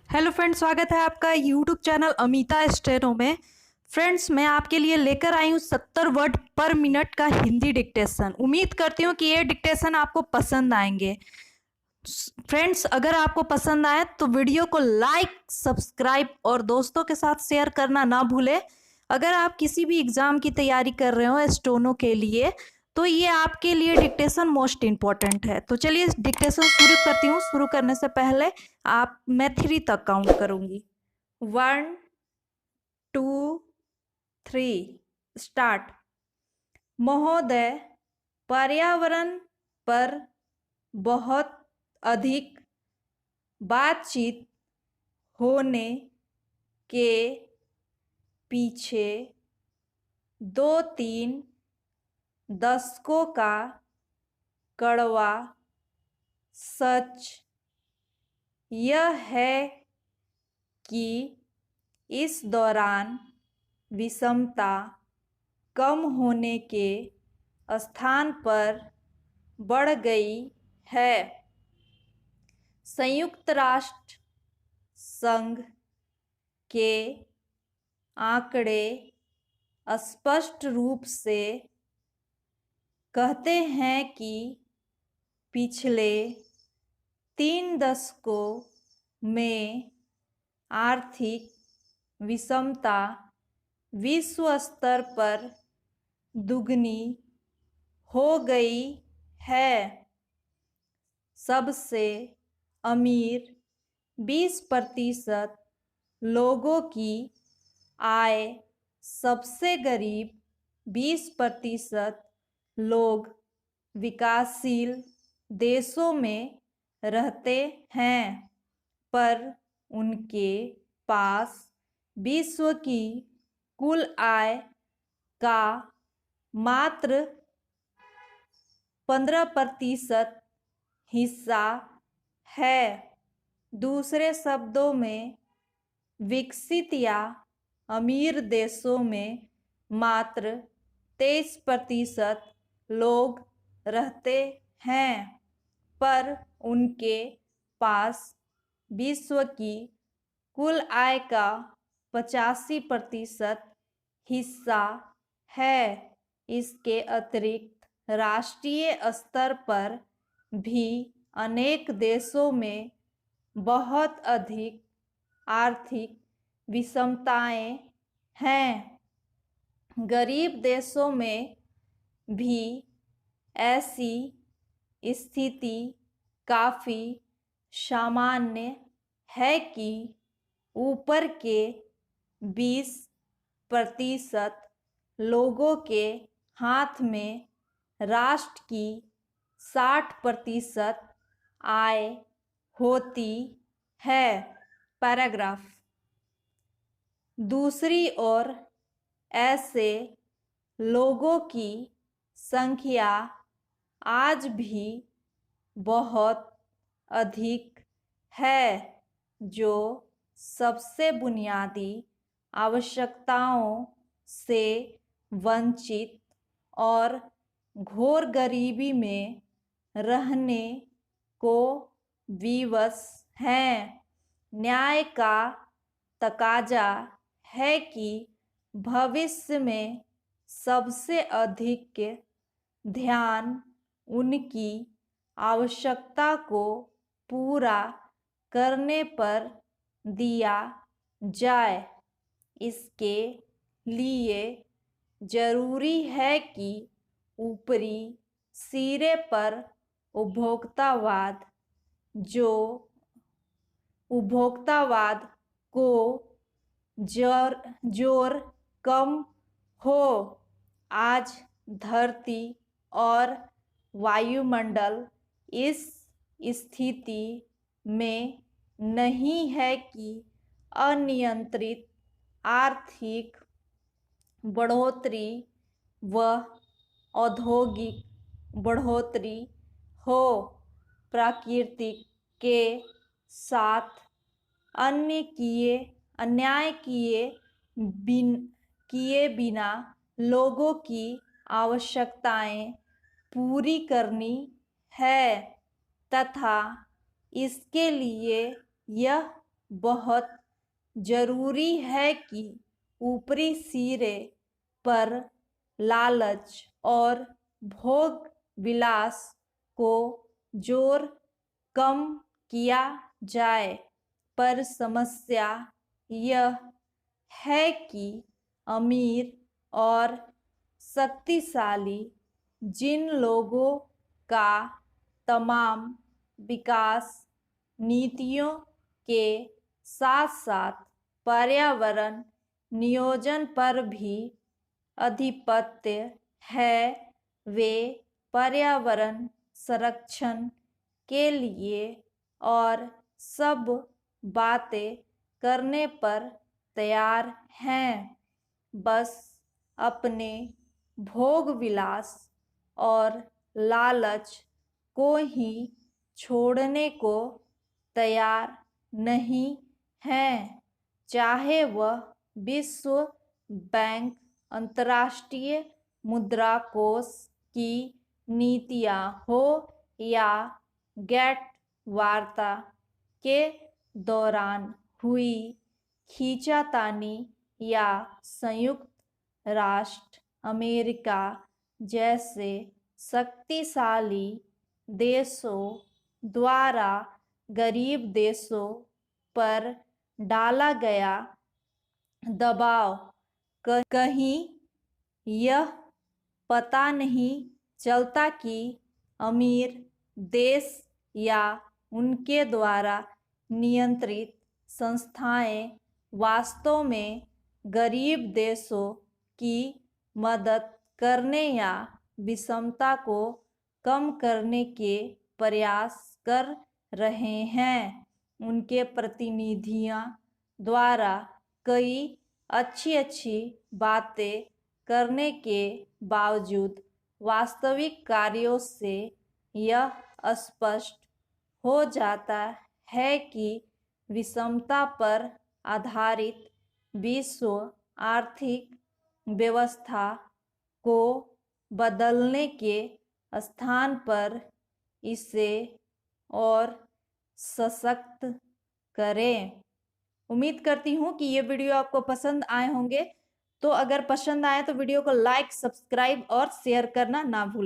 Hello friends, स्वागत है आपका यूट्यूब चैनल अमिता स्टेनो में। फ्रेंड्स, मैं आपके लिए लेकर आई हूँ 70 वर्ड पर मिनट का हिंदी डिक्टेशन। उम्मीद करती हूँ कि ये डिक्टेशन आपको पसंद आएंगे। फ्रेंड्स, अगर आपको पसंद आए तो वीडियो को लाइक, सब्सक्राइब और दोस्तों के साथ शेयर करना ना भूलें। अगर आप किसी भी एग्ज़ाम की तैयारी कर रहे हो स्टेनो के लिए, तो ये आपके लिए डिक्टेशन मोस्ट इम्पॉर्टेंट है। तो चलिए डिक्टेशन शुरू करती हूँ। शुरू करने से पहले मैं 3 तक काउंट करूँगी। 1 2 3 स्टार्ट। महोदय, पर्यावरण पर बहुत अधिक बातचीत होने के पीछे 2-3 दशकों का कड़वा सच यह है कि इस दौरान विषमता कम होने के स्थान पर बढ़ गई है। संयुक्त राष्ट्र संघ के आंकड़े स्पष्ट रूप से कहते हैं कि पिछले 3 दशकों में आर्थिक विषमता विश्व स्तर पर दुगनी हो गई है। सबसे अमीर 20% लोगों की आय सबसे गरीब 20% लोग विकासशील देशों में रहते हैं, पर उनके पास विश्व की कुल आय का मात्र 15% हिस्सा है। दूसरे शब्दों में, विकसित या अमीर देशों में मात्र 23% लोग रहते हैं, पर उनके पास विश्व की कुल आय का 85% हिस्सा है। इसके अतिरिक्त राष्ट्रीय स्तर पर भी अनेक देशों में बहुत अधिक आर्थिक विषमताएं हैं। गरीब देशों में भी ऐसी स्थिति काफ़ी सामान्य है कि ऊपर के 20% लोगों के हाथ में राष्ट्र की 60% आय होती है। पैराग्राफ। दूसरी ओर ऐसे लोगों की संख्या आज भी बहुत अधिक है जो सबसे बुनियादी आवश्यकताओं से वंचित और घोर गरीबी में रहने को विवश हैं। न्याय का तकाजा है कि भविष्य में सबसे अधिक ध्यान उनकी आवश्यकता को पूरा करने पर दिया जाए। इसके लिए जरूरी है कि ऊपरी सिरे पर उपभोक्तावाद को जोर कम हो। आज धरती और वायुमंडल इस स्थिति में नहीं है कि अनियंत्रित आर्थिक बढ़ोतरी व औद्योगिक बढ़ोतरी हो। प्रकृति के साथ अन्याय किए बिना लोगों की आवश्यकताएं पूरी करनी है तथा इसके लिए यह बहुत जरूरी है कि ऊपरी सिरे पर लालच और भोग विलास को जोर कम किया जाए, पर समस्या यह है कि अमीर और शक्तिशाली जिन लोगों का तमाम विकास नीतियों के साथ साथ पर्यावरण नियोजन पर भी आधिपत्य है, वे पर्यावरण संरक्षण के लिए और सब बातें करने पर तैयार हैं, बस अपने भोग विलास और लालच को ही छोड़ने को तैयार नहीं हैं, चाहे वह विश्व बैंक, अंतर्राष्ट्रीय मुद्रा कोष की नीतियां हो या गेट वार्ता के दौरान हुई खींचातानी या संयुक्त राष्ट्र अमेरिका जैसे शक्तिशाली देशों द्वारा गरीब देशों पर डाला गया दबाव। कहीं यह पता नहीं चलता कि अमीर देश या उनके द्वारा नियंत्रित संस्थाएं वास्तव में गरीब देशों की मदद करने या विषमता को कम करने के प्रयास कर रहे हैं। उनके प्रतिनिधियों द्वारा कई अच्छी बातें करने के बावजूद वास्तविक कार्यों से यह स्पष्ट हो जाता है कि विषमता पर आधारित विश्व आर्थिक व्यवस्था को बदलने के स्थान पर इसे और सशक्त करें। उम्मीद करती हूँ कि ये वीडियो आपको पसंद आए होंगे। तो अगर पसंद आए तो वीडियो को लाइक, सब्सक्राइब और शेयर करना ना भूलें।